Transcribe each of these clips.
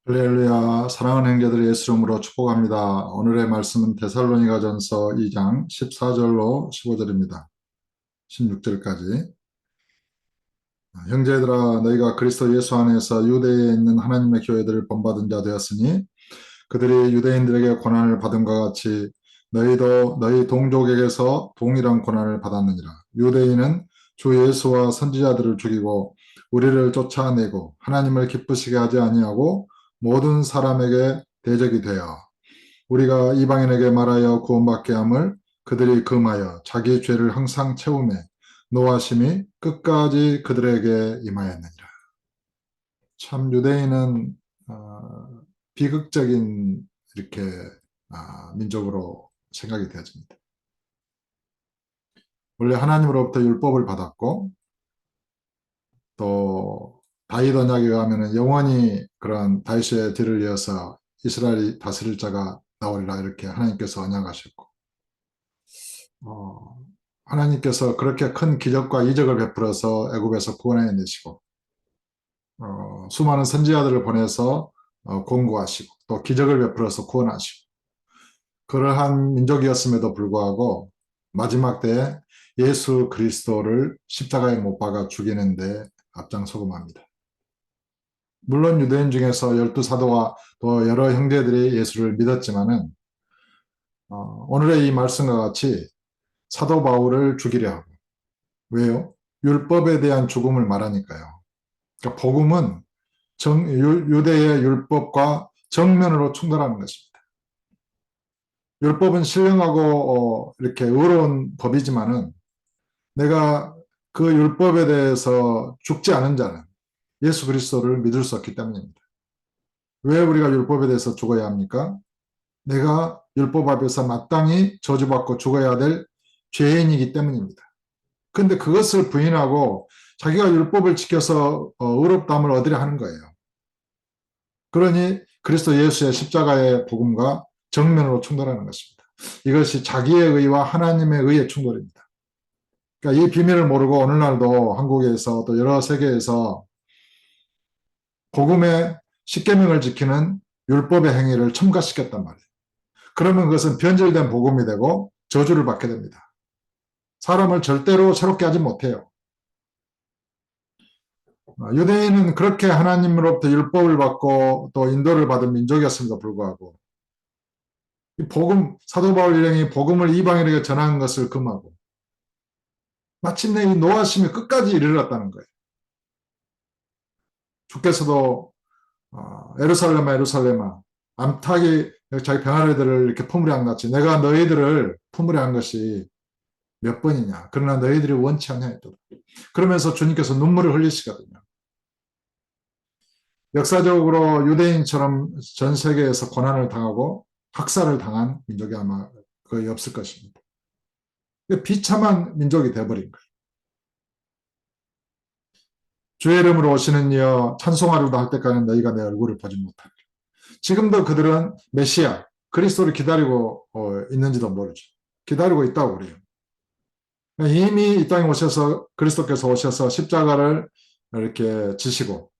할렐루야, 사랑하는 형제들 예수 이름으로 축복합니다. 오늘의 말씀은 데살로니가전서 2장 14절로 15절입니다. 16절까지. 형제들아, 너희가 그리스도 예수 안에서 유대에 있는 하나님의 교회들을 본받은 자 되었으니 그들이 유대인들에게 고난을 받음과 같이 너희도 너희 동족에게서 동일한 고난을 받았느니라. 유대인은 주 예수와 선지자들을 죽이고 우리를 쫓아내고 하나님을 기쁘시게 하지 아니하고 모든 사람에게 대적이 되어 우리가 이방인에게 말하여 구원받게 함을 그들이 금하여 자기 죄를 항상 채우매 노하심이 끝까지 그들에게 임하였느니라. 참 유대인은 비극적인 이렇게 민족으로 생각이 되어집니다. 원래 하나님으로부터 율법을 받았고 또 다윗 언약에 의하면 영원히 그런 다윗의 뒤를 이어서 이스라엘이 다스릴 자가 나오리라 이렇게 하나님께서 언약하셨고 어, 하나님께서 그렇게 큰 기적과 이적을 베풀어서 애굽에서 구원해 내시고 수많은 선지자들을 보내서 공고하시고 또 기적을 베풀어서 구원하시고 그러한 민족이었음에도 불구하고 마지막 때에 예수 그리스도를 십자가에 못 박아 죽이는데 앞장서고맙니다. 물론 유대인 중에서 12사도와 또 여러 형제들이 예수를 믿었지만은 오늘의 이 말씀과 같이 사도 바울을 죽이려 하고 왜요? 율법에 대한 죽음을 말하니까요. 그러니까 복음은 유대의 율법과 정면으로 충돌하는 것입니다. 율법은 신령하고 이렇게 의로운 법이지만은 내가 그 율법에 대해서 죽지 않은 자는 예수 그리스도를 믿을 수 없기 때문입니다. 왜 우리가 율법에 대해서 죽어야 합니까? 내가 율법 앞에서 마땅히 저주받고 죽어야 될 죄인이기 때문입니다. 근데 그것을 부인하고 자기가 율법을 지켜서 의롭다함을 얻으려 하는 거예요. 그러니 그리스도 예수의 십자가의 복음과 정면으로 충돌하는 것입니다. 이것이 자기의 의와 하나님의 의의 충돌입니다. 그러니까 이 비밀을 모르고 오늘날도 한국에서 또 여러 세계에서 복음의 십계명을 지키는 율법의 행위를 첨가시켰단 말이에요. 그러면 그것은 변질된 복음이 되고 저주를 받게 됩니다. 사람을 절대로 새롭게 하지 못해요. 유대인은 그렇게 하나님으로부터 율법을 받고 또 인도를 받은 민족이었음에도 불구하고 사도 바울 일행이 복음을 이방인에게 전하는 것을 금하고 마침내 이 노하심이 끝까지 이르렀다는 거예요. 주께서도 예루살렘아 예루살렘아 암탉이 자기 병아리들을 이렇게 품으려 한 같이 내가 너희들을 품으려 한 것이 몇 번이냐. 그러나 너희들이 원치 않냐 했거든. 그러면서 주님께서 눈물을 흘리시거든요. 역사적으로 유대인처럼 전 세계에서 고난을 당하고 학살을 당한 민족이 아마 거의 없을 것입니다. 비참한 민족이 되어버린 거예요. 주의 이름으로 오시는 이여 찬송하려고 할 때까지는 너희가 내 얼굴을 보지 못하리라. 지금도 그들은 메시아, 그리스도를 기다리고 있는지도 모르죠. 기다리고 있다고 그래요. 이미 이 땅에 오셔서 그리스도께서 오셔서 십자가를 이렇게 지시고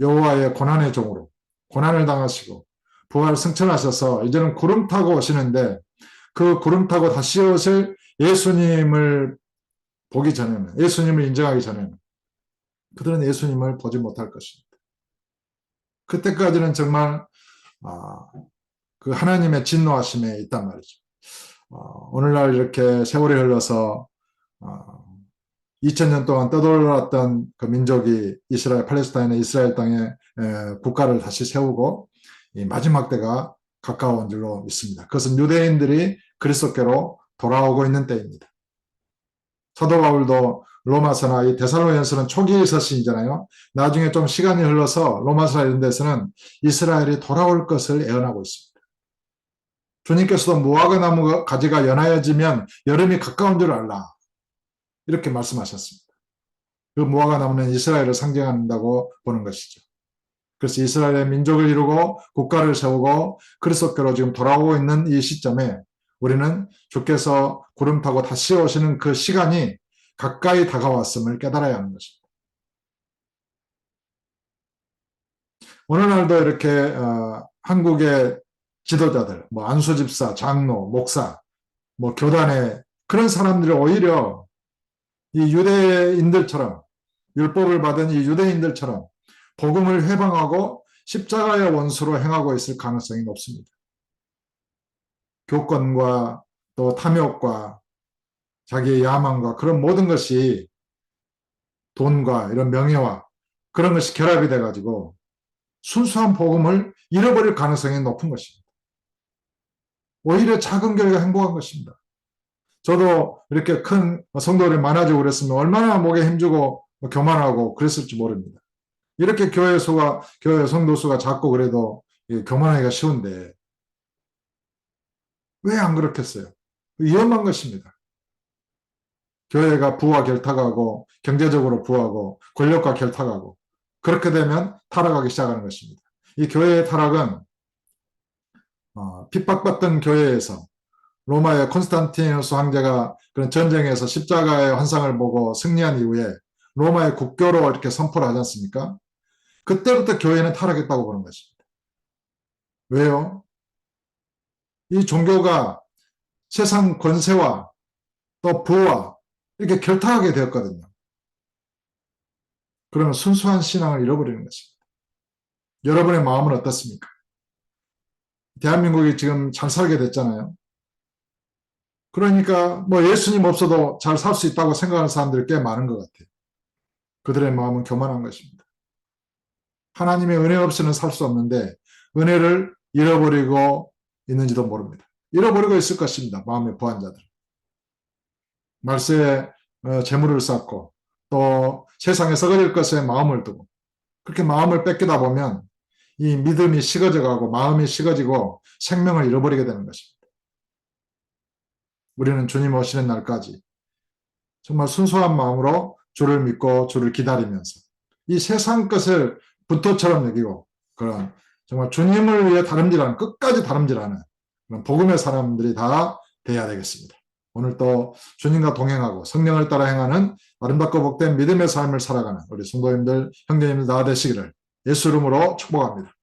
여호와의 고난의 종으로 고난을 당하시고 부활 승천하셔서 이제는 구름 타고 오시는데 그 구름 타고 다시 오실 예수님을 보기 전에는 예수님을 인정하기 전에는 그들은 예수님을 보지 못할 것입니다. 그때까지는 정말 그 하나님의 진노하심에 있단 말이죠. 오늘날 이렇게 세월이 흘러서 2000년 동안 떠돌았던 그 민족이 팔레스타인의 이스라엘 땅에 국가를 다시 세우고 이 마지막 때가 가까운 줄로 믿습니다. 그것은 유대인들이 그리스도께로 돌아오고 있는 때입니다. 사도 바울도 로마서나 이 데살로니가서는 초기의 서신이잖아요. 나중에 좀 시간이 흘러서 로마서 이런 데서는 이스라엘이 돌아올 것을 예언하고 있습니다. 주님께서도 무화과 나무 가지가 연하여지면 여름이 가까운 줄 알라. 이렇게 말씀하셨습니다. 그 무화과 나무는 이스라엘을 상징한다고 보는 것이죠. 그래서 이스라엘의 민족을 이루고 국가를 세우고 그리스도께로 지금 돌아오고 있는 이 시점에 우리는 주께서 구름 타고 다시 오시는 그 시간이 가까이 다가왔음을 깨달아야 하는 것입니다. 어느 날도 이렇게 한국의 지도자들, 뭐 안수 집사, 장로, 목사, 뭐 교단의 그런 사람들이 오히려 이 유대인들처럼 율법을 받은 이 유대인들처럼 복음을 회방하고 십자가의 원수로 행하고 있을 가능성이 높습니다. 교권과 또 탐욕과 자기의 야망과 그런 모든 것이 돈과 이런 명예와 그런 것이 결합이 돼가지고 순수한 복음을 잃어버릴 가능성이 높은 것입니다. 오히려 작은 교회가 행복한 것입니다. 저도 이렇게 큰 성도들이 많아지고 그랬으면 얼마나 목에 힘주고 교만하고 그랬을지 모릅니다. 이렇게 교회 성도 수가 작고 그래도 교만하기가 쉬운데 왜 안 그렇겠어요? 위험한 것입니다. 교회가 부와 결탁하고 경제적으로 부하고 권력과 결탁하고 그렇게 되면 타락하기 시작하는 것입니다. 이 교회의 타락은 핍박받던 교회에서 로마의 콘스탄티누스 황제가 그런 전쟁에서 십자가의 환상을 보고 승리한 이후에 로마의 국교로 이렇게 선포를 하지 않습니까? 그때부터 교회는 타락했다고 보는 것입니다. 왜요? 이 종교가 세상 권세와 또 부와 이렇게 결탁하게 되었거든요. 그러면 순수한 신앙을 잃어버리는 것입니다. 여러분의 마음은 어떻습니까? 대한민국이 지금 잘 살게 됐잖아요. 그러니까 뭐 예수님 없어도 잘 살 수 있다고 생각하는 사람들이 꽤 많은 것 같아요. 그들의 마음은 교만한 것입니다. 하나님의 은혜 없이는 살 수 없는데 은혜를 잃어버리고 있는지도 모릅니다. 잃어버리고 있을 것입니다. 마음의 부한 자들. 말세에 재물을 쌓고 또 세상에 썩어질 것에 마음을 두고 그렇게 마음을 뺏기다 보면 이 믿음이 식어져 가고 마음이 식어지고 생명을 잃어버리게 되는 것입니다. 우리는 주님 오시는 날까지 정말 순수한 마음으로 주를 믿고 주를 기다리면서 이 세상 것을 분토처럼 여기고 그런 정말 주님을 위해 다름질하는 끝까지 다름질하는 그런 복음의 사람들이 다 돼야 되겠습니다. 오늘 또 주님과 동행하고 성령을 따라 행하는 아름답고 복된 믿음의 삶을 살아가는 우리 성도님들, 형제님들 다 되시기를 예수 이름으로 축복합니다.